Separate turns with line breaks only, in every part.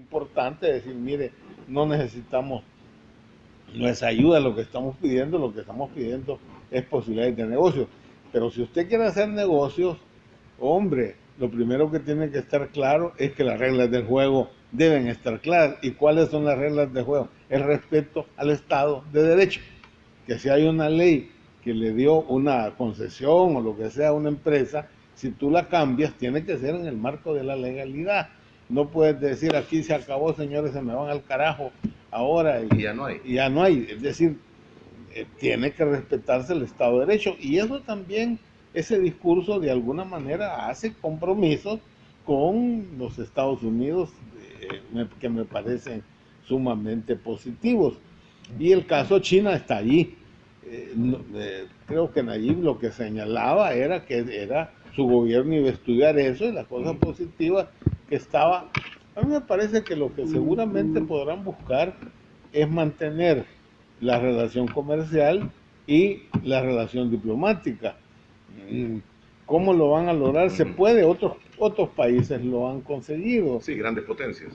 importante decir, mire, no necesitamos nuestra ayuda, lo que estamos pidiendo es posibilidades de negocio. Pero si usted quiere hacer negocios, hombre, lo primero que tiene que estar claro es que las reglas del juego deben estar claras. ¿Y cuáles son las reglas del juego? El respeto al Estado de Derecho. Que si hay una ley que le dio una concesión o lo que sea a una empresa, si tú la cambias, tiene que ser en el marco de la legalidad. No puedes decir, aquí se acabó, señores, se me van al carajo ahora y ya no hay. Y ya no hay. Es decir, tiene que respetarse el Estado de Derecho. Y eso también, ese discurso de alguna manera hace compromisos con los Estados Unidos que me parecen sumamente positivos. Y el caso China está allí. Creo que Nayib lo que señalaba era que era su gobierno iba a estudiar eso y la cosa positiva que estaba. A mí me parece que lo que seguramente podrán buscar es mantener la relación comercial y la relación diplomática. ¿Cómo lo van a lograr? Se puede, otros países lo han conseguido.
Sí, grandes potencias.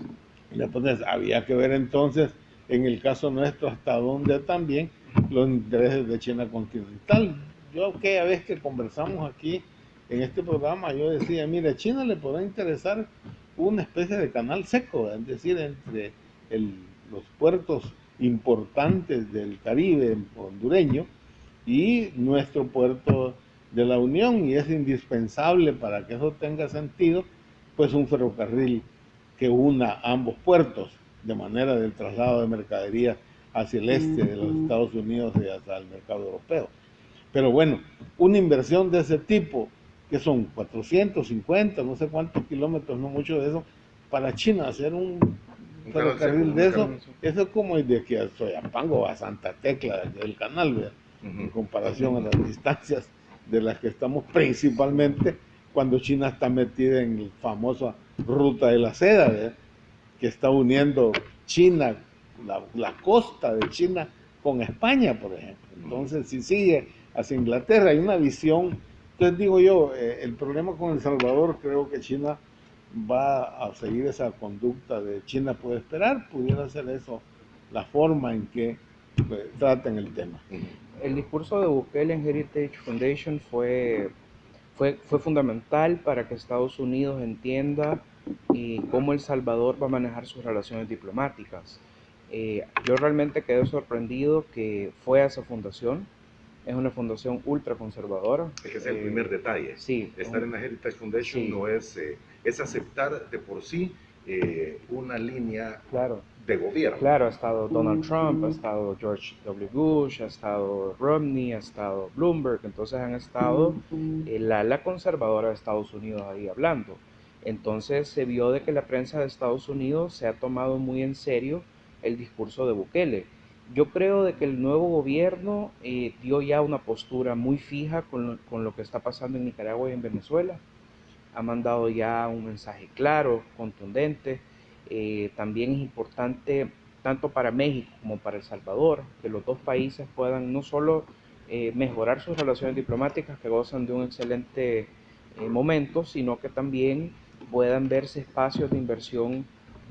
Había que ver entonces, en el caso nuestro, hasta dónde también los intereses de China continental. Yo aquella vez que conversamos aquí en este programa, yo decía, mire, a China le podrá interesar una especie de canal seco, es decir, entre los puertos importantes del Caribe hondureño y nuestro puerto de la Unión, y es indispensable para que eso tenga sentido, pues un ferrocarril que una ambos puertos, de manera del traslado de mercaderías hacia el este de los Estados Unidos y hacia el mercado europeo. Pero bueno, una inversión de ese tipo, que son 450, no sé cuántos kilómetros, no mucho de eso, para China hacer un ferrocarril de eso, eso es como ir de aquí a Soyapango a Santa Tecla del canal, ¿verdad? En comparación a las distancias de las que estamos principalmente cuando China está metida en la famosa ruta de la seda, ¿verdad? Que está uniendo China, la costa de China con España, por ejemplo. Entonces, si sigue hacia Inglaterra, hay una visión. Entonces digo yo, el problema con El Salvador, creo que China va a seguir esa conducta de China puede esperar, pudiera ser eso la forma en que traten el tema.
El discurso de Bukele en Heritage Foundation fue fundamental para que Estados Unidos entienda cómo El Salvador va a manejar sus relaciones diplomáticas. Yo realmente quedé sorprendido que fue a esa fundación. Es una fundación ultraconservadora.
Es que es el primer detalle.
Sí.
Estar en la Heritage Foundation no es aceptar de por sí una línea de gobierno.
Claro, ha estado Donald Trump, ha estado George W. Bush, ha estado Romney, ha estado Bloomberg, entonces han estado el ala conservadora de Estados Unidos ahí hablando. Entonces se vio de que la prensa de Estados Unidos se ha tomado muy en serio el discurso de Bukele. Yo creo de que el nuevo gobierno dio ya una postura muy fija con lo que está pasando en Nicaragua y en Venezuela. Ha mandado ya un mensaje claro, contundente. También es importante, tanto para México como para El Salvador, que los dos países puedan no solo mejorar sus relaciones diplomáticas, que gozan de un excelente momento, sino que también puedan verse espacios de inversión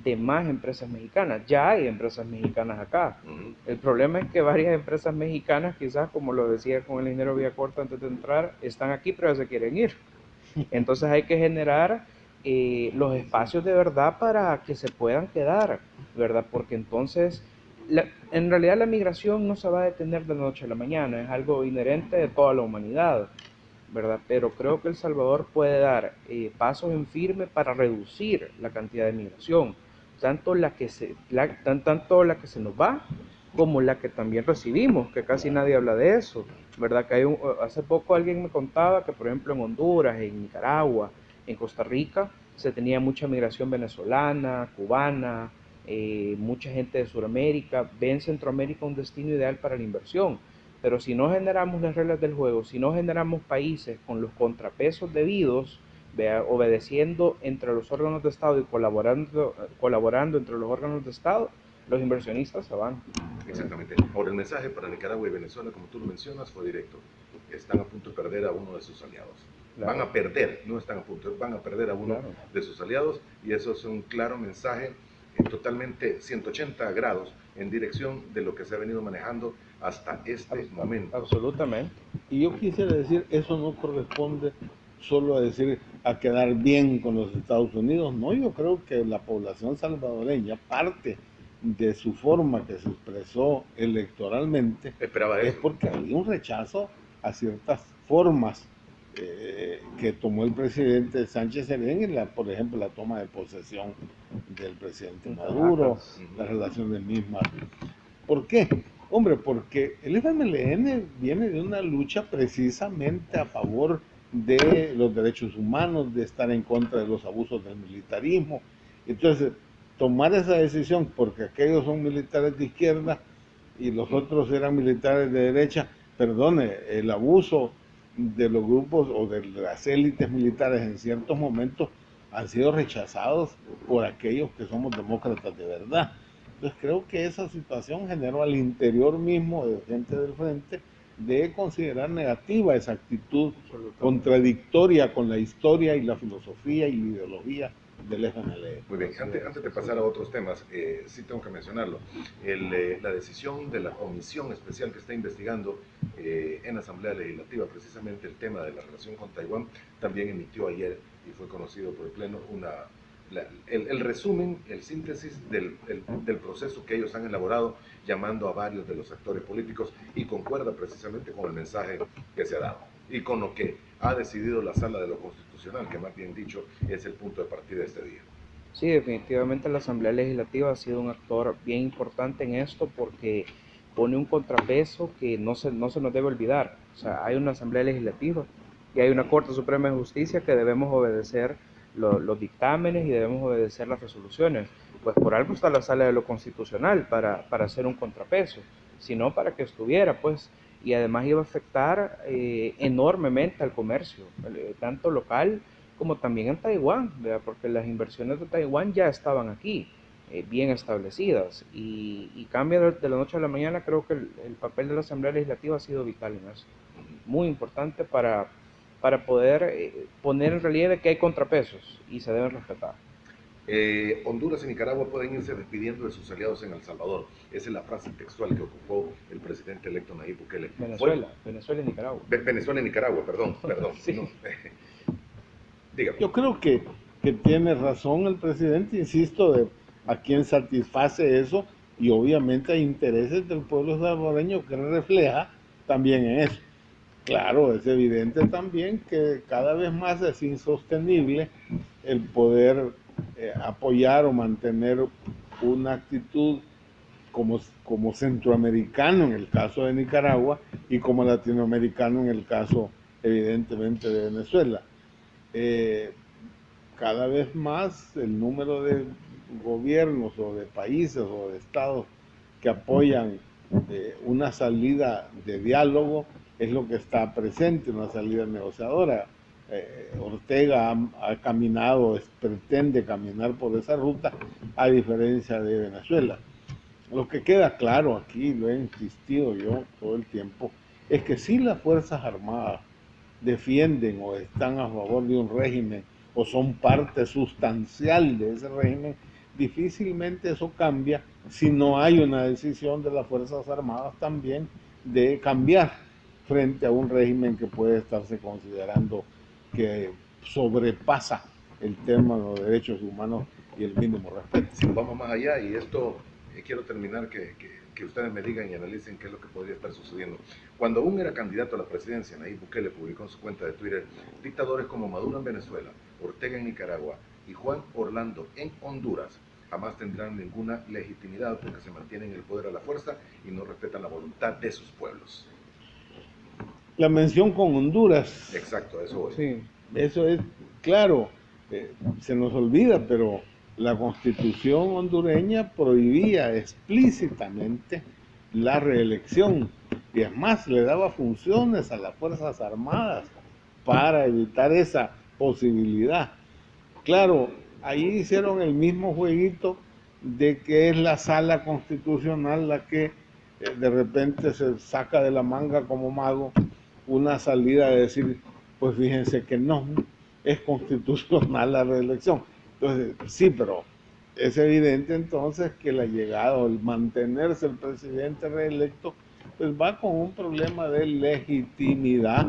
de más empresas mexicanas. Ya hay empresas mexicanas acá. El problema es que varias empresas mexicanas, quizás como lo decía con el ingeniero Villacorta antes de entrar, están aquí pero ya se quieren ir. Entonces hay que generar los espacios de verdad para que se puedan quedar, ¿verdad? Porque entonces, en realidad la migración no se va a detener de la noche a la mañana, es algo inherente de toda la humanidad, ¿verdad? Pero creo que El Salvador puede dar pasos en firme para reducir la cantidad de migración, tanto la que se nos va como la que también recibimos, que casi nadie habla de eso, ¿verdad? Que hace poco alguien me contaba que, por ejemplo, en Honduras, en Nicaragua, en Costa Rica, se tenía mucha migración venezolana, cubana, mucha gente de Sudamérica. Ven Centroamérica un destino ideal para la inversión. Pero si no generamos las reglas del juego, si no generamos países con los contrapesos debidos, obedeciendo entre los órganos de Estado y colaborando entre los órganos de Estado, los inversionistas se van.
Exactamente. Ahora, el mensaje para Nicaragua y Venezuela, como tú lo mencionas, fue directo. Están a punto de perder a uno de sus aliados. Claro. Van a perder, no están a punto, van a perder a uno de sus aliados, y eso es un claro mensaje totalmente 180 grados en dirección de lo que se ha venido manejando hasta este momento.
Absolutamente.
Y yo quisiera decir, eso no corresponde solo a decir a quedar bien con los Estados Unidos, no, yo creo que la población salvadoreña, parte de su forma que se expresó electoralmente,
Esperaba
es
eso.
porque había un rechazo a ciertas formas que tomó el presidente Sánchez Serén, por ejemplo, la toma de posesión del presidente Maduro, las relaciones mismas. ¿Por qué? Hombre, porque el FMLN viene de una lucha precisamente a favor de los derechos humanos, de estar en contra de los abusos del militarismo. Entonces, tomar esa decisión, porque aquellos son militares de izquierda y los otros eran militares de derecha, perdone, el abuso de los grupos o de las élites militares en ciertos momentos han sido rechazados por aquellos que somos demócratas de verdad. Entonces creo que esa situación generó al interior mismo de gente del frente de considerar negativa esa actitud contradictoria con la historia y la filosofía y la ideología del FMLN.
Muy bien, antes de pasar a otros temas, sí tengo que mencionarlo. La decisión de la comisión especial que está investigando en la Asamblea Legislativa precisamente el tema de la relación con Taiwán también emitió ayer y fue conocido por el Pleno el resumen, el síntesis del proceso que ellos han elaborado, llamando a varios de los actores políticos, y concuerda precisamente con el mensaje que se ha dado y con lo que ha decidido la Sala de lo Constitucional, que más bien dicho es el punto de partida de este día.
Sí, definitivamente la Asamblea Legislativa ha sido un actor bien importante en esto porque pone un contrapeso que no se nos debe olvidar. O sea, hay una Asamblea Legislativa y hay una Corte Suprema de Justicia que debemos obedecer los dictámenes y debemos obedecer las resoluciones. Pues por algo está la Sala de lo Constitucional, para hacer un contrapeso, sino para que estuviera, pues, y además iba a afectar enormemente al comercio, tanto local como también en Taiwán, ¿verdad? Porque las inversiones de Taiwán ya estaban aquí, bien establecidas, y cambia de la noche a la mañana. Creo que el papel de la Asamblea Legislativa ha sido vital en eso, muy importante para poder poner en relieve que hay contrapesos y se deben respetar.
Honduras y Nicaragua pueden irse despidiendo de sus aliados en El Salvador. Esa es la frase textual que ocupó el presidente electo Nayib Bukele.
Venezuela y Nicaragua.
Venezuela y Nicaragua, perdón.
Sí.
No. Dígame.
Yo creo que tiene razón el presidente, insisto, de a quien satisface eso, y obviamente hay intereses del pueblo salvadoreño que refleja también en eso. Claro, es evidente también que cada vez más es insostenible el poder apoyar o mantener una actitud como centroamericano en el caso de Nicaragua y como latinoamericano en el caso evidentemente de Venezuela. Cada vez más el número de gobiernos o de países o de estados que apoyan una salida de diálogo es lo que está presente, una salida negociadora. Ortega ha caminado, pretende caminar por esa ruta, a diferencia de Venezuela. Lo que queda claro aquí, lo he insistido yo todo el tiempo, es que si las Fuerzas Armadas defienden o están a favor de un régimen o son parte sustancial de ese régimen, difícilmente eso cambia si no hay una decisión de las Fuerzas Armadas también de cambiar frente a un régimen que puede estarse considerando que sobrepasa el tema de los derechos humanos y el mínimo respeto.
Si vamos más allá, y esto quiero terminar que ustedes me digan y analicen qué es lo que podría estar sucediendo. Cuando aún era candidato a la presidencia, Nayib Bukele publicó en su cuenta de Twitter: dictadores como Maduro en Venezuela, Ortega en Nicaragua y Juan Orlando en Honduras jamás tendrán ninguna legitimidad porque se mantienen en el poder a la fuerza y no respetan la voluntad de sus pueblos.
La mención con Honduras.
Exacto, eso voy.
Sí, eso es claro, se nos olvida, pero la Constitución hondureña prohibía explícitamente la reelección, y es más, le daba funciones a las Fuerzas Armadas para evitar esa posibilidad. Claro, ahí hicieron el mismo jueguito de que es la Sala Constitucional la que de repente se saca de la manga como mago una salida de decir, pues fíjense que no, es constitucional la reelección. Entonces, sí, pero es evidente entonces que la llegada o el mantenerse el presidente reelecto, pues va con un problema de legitimidad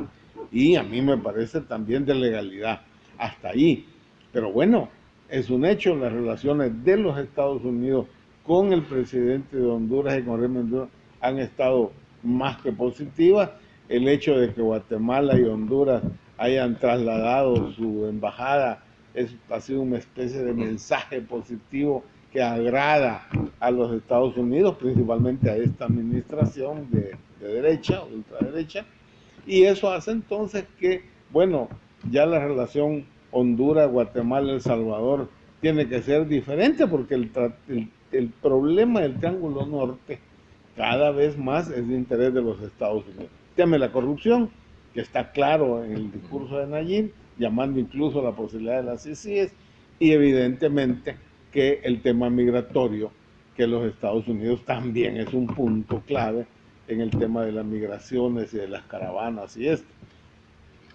y a mí me parece también de legalidad, hasta ahí. Pero bueno, es un hecho, las relaciones de los Estados Unidos con el presidente de Honduras y con el régimen de Honduras han estado más que positivas. El hecho de que Guatemala y Honduras hayan trasladado su embajada ha sido una especie de mensaje positivo que agrada a los Estados Unidos, principalmente a esta administración de derecha, ultraderecha, y eso hace entonces que, bueno, ya la relación Honduras, Guatemala, El Salvador tiene que ser diferente porque el problema del Triángulo Norte cada vez más es de interés de los Estados Unidos. Teme la corrupción, que está claro en el discurso de Nayib, llamando incluso a la posibilidad de las CICIS, y evidentemente que el tema migratorio, que los Estados Unidos también es un punto clave en el tema de las migraciones y de las caravanas y esto.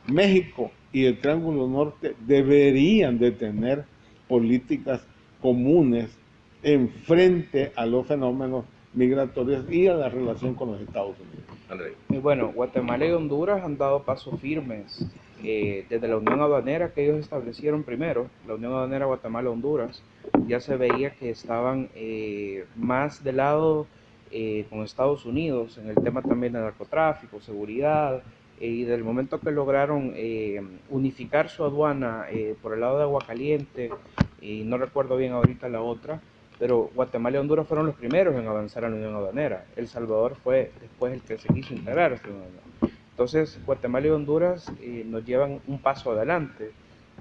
México y el Triángulo Norte deberían de tener políticas comunes en frente a los fenómenos migratorios y a la relación con los Estados Unidos.
André.
Y bueno, Guatemala y Honduras han dado pasos firmes desde la Unión Aduanera que ellos establecieron primero, la Unión Aduanera Guatemala-Honduras, ya se veía que estaban más de lado con Estados Unidos en el tema también de narcotráfico, seguridad, y del momento que lograron unificar su aduana por el lado de Aguacaliente, y no recuerdo bien ahorita la otra, pero Guatemala y Honduras fueron los primeros en avanzar a la Unión Aduanera. El Salvador fue después el que se quiso integrar a esta Unión Aduanera. Entonces, Guatemala y Honduras nos llevan un paso adelante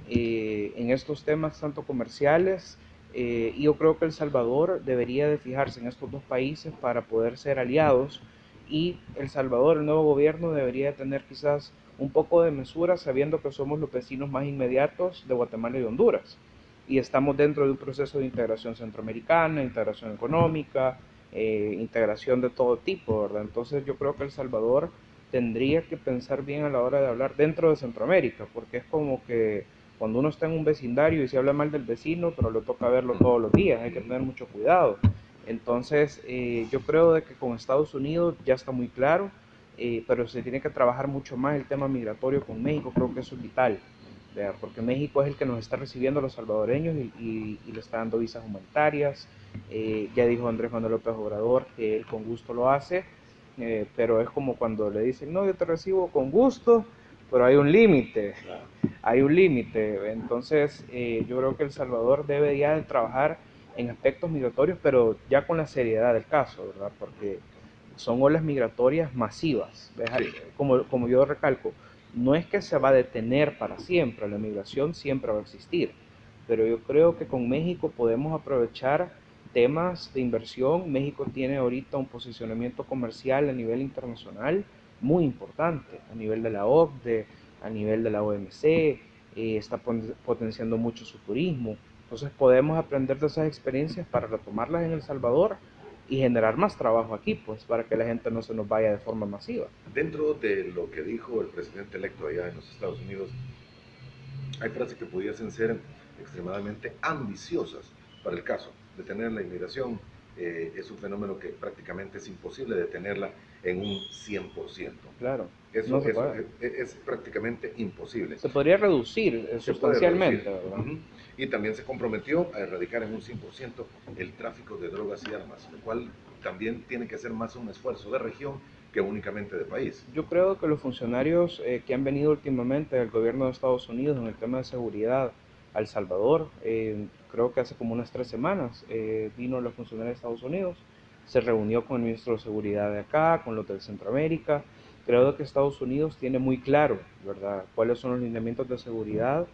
en estos temas tanto comerciales, y yo creo que El Salvador debería de fijarse en estos dos países para poder ser aliados, y El Salvador, el nuevo gobierno, debería de tener quizás un poco de mesura sabiendo que somos los vecinos más inmediatos de Guatemala y Honduras y estamos dentro de un proceso de integración centroamericana, integración económica, integración de todo tipo, ¿verdad? Entonces yo creo que El Salvador tendría que pensar bien a la hora de hablar dentro de Centroamérica, porque es como que cuando uno está en un vecindario y se habla mal del vecino, pero le toca verlo todos los días, hay que tener mucho cuidado. Entonces yo creo de que con Estados Unidos ya está muy claro, pero se tiene que trabajar mucho más el tema migratorio con México, creo que eso es vital. Porque México es el que nos está recibiendo a los salvadoreños y le está dando visas humanitarias. Ya dijo Andrés Manuel López Obrador que él con gusto lo hace, pero es como cuando le dicen, no, yo te recibo con gusto, pero hay un límite, hay un límite. Entonces yo creo que El Salvador debe ya de trabajar en aspectos migratorios, pero ya con la seriedad del caso, ¿verdad? Porque son olas migratorias masivas, sí. Como yo recalco, no es que se va a detener para siempre, la migración siempre va a existir, pero yo creo que con México podemos aprovechar temas de inversión. México tiene ahorita un posicionamiento comercial a nivel internacional muy importante, a nivel de la OCDE, a nivel de la OMC, está potenciando mucho su turismo, entonces podemos aprender de esas experiencias para retomarlas en El Salvador y generar más trabajo aquí, pues, para que la gente no se nos vaya de forma masiva.
Dentro de lo que dijo el presidente electo allá en los Estados Unidos, hay frases que pudiesen ser extremadamente ambiciosas para el caso. Detener la inmigración es un fenómeno que prácticamente es imposible detenerla en un 100%.
Claro.
Eso,
no
es prácticamente imposible.
Se podría reducir sustancialmente, ¿verdad?
Y también se comprometió a erradicar en un 100% el tráfico de drogas y armas, lo cual también tiene que ser más un esfuerzo de región que únicamente de país.
Yo creo que los funcionarios que han venido últimamente del gobierno de Estados Unidos en el tema de seguridad a El Salvador, creo que hace como unas 3 semanas vino la funcionaria de Estados Unidos, se reunió con el ministro de Seguridad de acá, con los de Centroamérica. Creo que Estados Unidos tiene muy claro, ¿verdad?, cuáles son los lineamientos de seguridad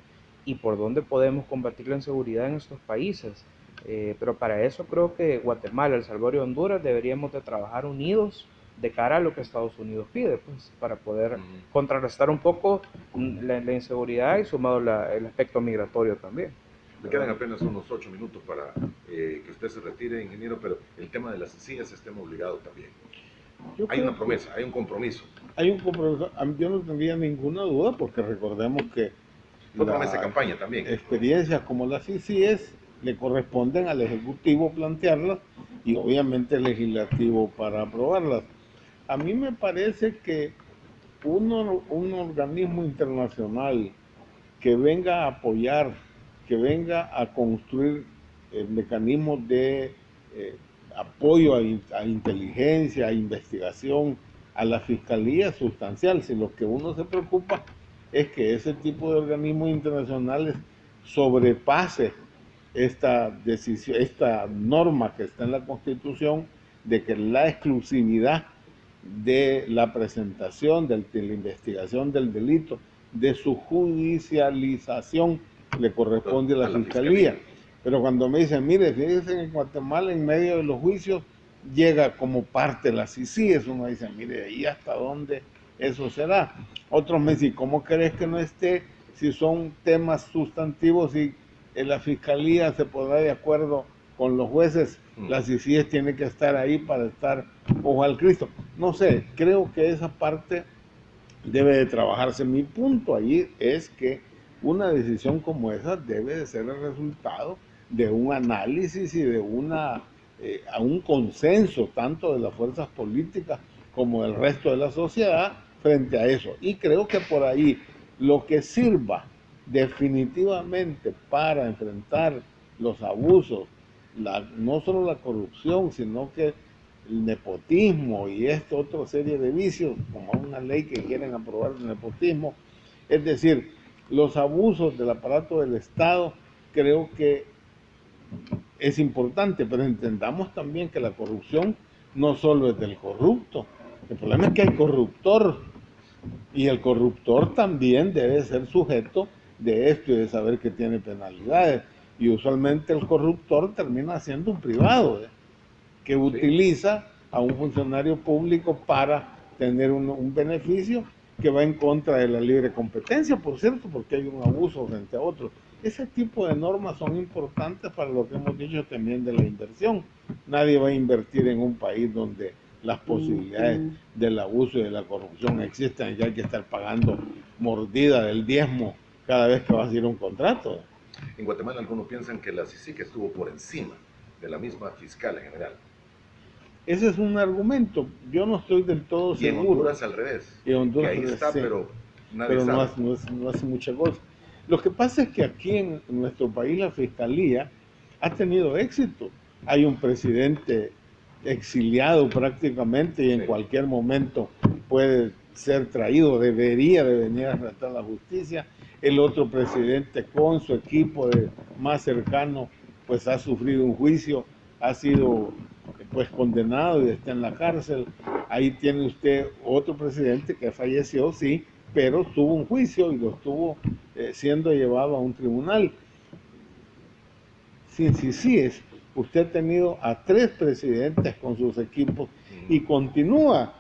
y por dónde podemos combatir la inseguridad en estos países. Pero para eso creo que Guatemala, El Salvador y Honduras deberíamos de trabajar unidos de cara a lo que Estados Unidos pide, pues, para poder contrarrestar un poco la inseguridad y sumado el aspecto migratorio también.
Me quedan apenas unos 8 minutos para que usted se retire, ingeniero, pero el tema de las sillas estemos obligados también. Hay una promesa, hay un compromiso.
Hay un compromiso, yo no tendría ninguna duda porque recordemos que
fue promesa de campaña también.
Experiencias como la CICIS le corresponden al Ejecutivo plantearlas y obviamente al Legislativo para aprobarlas. A mí me parece que un organismo internacional que venga a apoyar, que venga a construir mecanismos de apoyo a inteligencia, a investigación, a la fiscalía sustancial. Si lo que uno se preocupa es que ese tipo de organismos internacionales sobrepase esta decisión, esta norma que está en la Constitución de que la exclusividad de la presentación, de la investigación del delito, de su judicialización le corresponde a la Fiscalía. Pero cuando me dicen, mire, fíjense en Guatemala en medio de los juicios llega como parte de la CICIG, uno dice, mire, ahí hasta dónde eso será. Otros me dicen, ¿cómo crees que no esté si son temas sustantivos y la Fiscalía se pondrá de acuerdo con los jueces? La CICIG tiene que estar ahí para estar ojo al Cristo. No sé, creo que esa parte debe de trabajarse. Mi punto ahí es que una decisión como esa debe de ser el resultado de un análisis y de a un consenso tanto de las fuerzas políticas como del resto de la sociedad frente a eso. Y creo que por ahí lo que sirva definitivamente para enfrentar los abusos, no solo la corrupción, sino que el nepotismo y esta otra serie de vicios, como una ley que quieren aprobar el nepotismo, es decir, los abusos del aparato del Estado, creo que es importante, pero entendamos también que la corrupción no solo es del corrupto, el problema es que hay corruptor, y el corruptor también debe ser sujeto de esto y de saber que tiene penalidades, y usualmente el corruptor termina siendo un privado, que utiliza a un funcionario público para tener un beneficio que va en contra de la libre competencia, por cierto, porque hay un abuso frente a otros. Ese tipo de normas son importantes para lo que hemos dicho también de la inversión. Nadie va a invertir en un país donde las posibilidades del abuso y de la corrupción existen y hay que estar pagando mordida del diezmo cada vez que va a hacer un contrato.
En Guatemala algunos piensan que la CICIG estuvo por encima de la misma fiscal en general.
Ese es un argumento. Yo no estoy del todo seguro.
Y en Honduras al revés.
Y Honduras,
que ahí está, sí, pero nadie
pero
sabe.
No hace mucha cosa. Lo que pasa es que aquí en nuestro país la Fiscalía ha tenido éxito. Hay un presidente exiliado prácticamente y en cualquier momento puede ser traído, debería de venir a tratar la justicia. El otro presidente con su equipo más cercano pues ha sufrido un juicio, ha sido pues condenado y está en la cárcel. Ahí tiene usted otro presidente que falleció, sí, pero tuvo un juicio y lo estuvo siendo llevado a un tribunal. Sí, usted ha tenido a 3 presidentes con sus equipos y continúa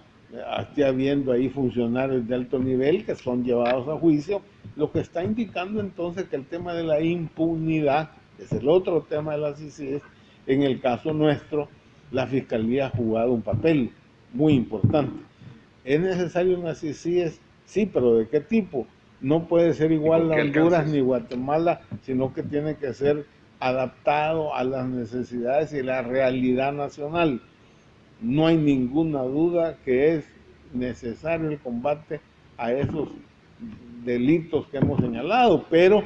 habiendo ahí funcionarios de alto nivel que son llevados a juicio, lo que está indicando entonces que el tema de la impunidad es el otro tema de la CICIG. En el caso nuestro, la Fiscalía ha jugado un papel muy importante. ¿Es necesario una CICIG? Sí, pero ¿de qué tipo? No puede ser igual a Honduras ni Guatemala, sino que tiene que ser adaptado a las necesidades y la realidad nacional. No hay ninguna duda que es necesario el combate a esos delitos que hemos señalado, pero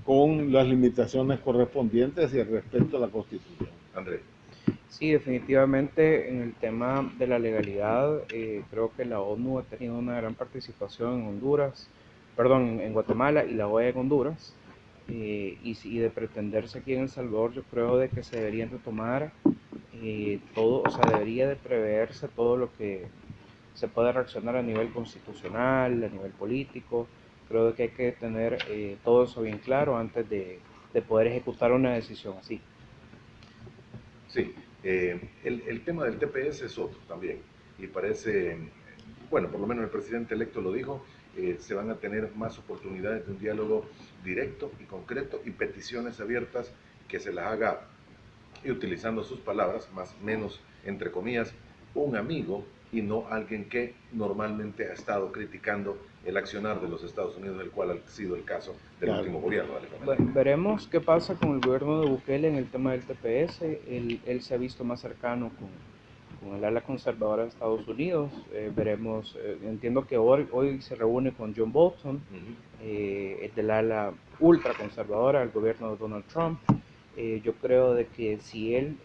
con las limitaciones correspondientes y el respeto a la Constitución.
André.
Sí, definitivamente en el tema de la legalidad, creo que la ONU ha tenido una gran participación en en Guatemala y la OEA en Honduras, y de pretenderse aquí en El Salvador, yo creo de que se deberían retomar todo, o sea, debería de preverse todo lo que se puede reaccionar a nivel constitucional, a nivel político. Creo que hay que tener todo eso bien claro antes de poder ejecutar una decisión así.
Sí, el tema del TPS es otro también, y parece, bueno, por lo menos el presidente electo lo dijo, se van a tener más oportunidades de un diálogo directo y concreto y peticiones abiertas que se las haga, y utilizando sus palabras, más menos entre comillas, un amigo y no alguien que normalmente ha estado criticando el accionar de los Estados Unidos, el cual ha sido el caso del último gobierno del FMLN.
Veremos qué pasa con el gobierno de Bukele en el tema del TPS. Él se ha visto más cercano con el ala conservadora de Estados Unidos. Veremos, entiendo que hoy se reúne con John Bolton, el del ala ultra conservadora del gobierno de Donald Trump. Yo creo de que si él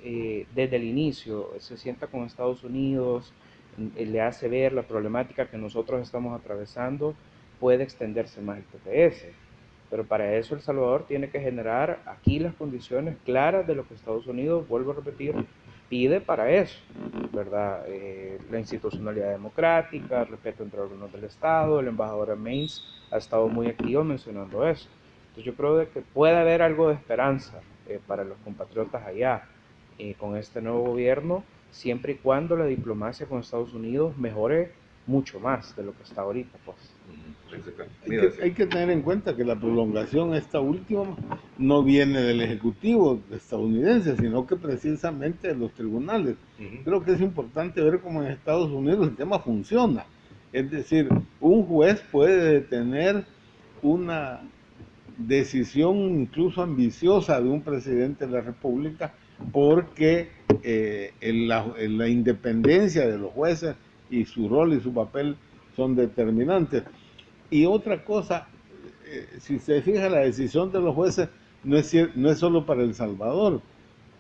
desde el inicio se sienta con Estados Unidos, le hace ver la problemática que nosotros estamos atravesando, puede extenderse más el TPS. Pero para eso El Salvador tiene que generar aquí las condiciones claras de lo que Estados Unidos, vuelvo a repetir, pide para eso, ¿verdad? La institucionalidad democrática, el respeto entre órganos del Estado. El embajador Mains ha estado muy activo mencionando eso. Entonces yo creo de que puede haber algo de esperanza para los compatriotas allá con este nuevo gobierno, siempre y cuando la diplomacia con Estados Unidos mejore mucho más de lo que está ahorita, pues.
Hay que tener en cuenta que la prolongación esta última no viene del Ejecutivo estadounidense, sino que precisamente de los tribunales. Creo que es importante ver cómo en Estados Unidos el tema funciona. Es decir, un juez puede detener una decisión incluso ambiciosa de un presidente de la República porque la independencia de los jueces y su rol y su papel son determinantes. Y otra cosa, si se fija, la decisión de los jueces no es solo para El Salvador,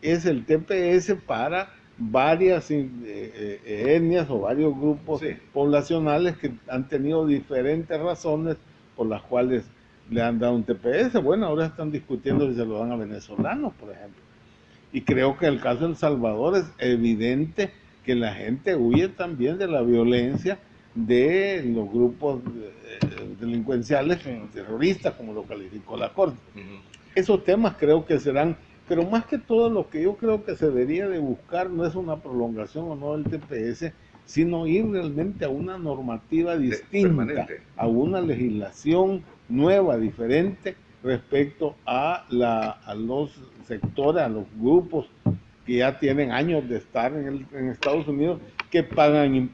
es el TPS para varias etnias o varios grupos poblacionales que han tenido diferentes razones por las cuales le han dado un TPS. Bueno, ahora están discutiendo si se lo dan a venezolanos, por ejemplo. Y creo que el caso de El Salvador es evidente que la gente huye también de la violencia de los grupos delincuenciales, terroristas, como lo calificó la Corte. Esos temas creo que serán, pero más que todo lo que yo creo que se debería de buscar no es una prolongación o no del TPS, sino ir realmente a una normativa distinta, a una legislación nueva, diferente, respecto a los sectores, a los grupos que ya tienen años de estar en Estados Unidos, que pagan impuestos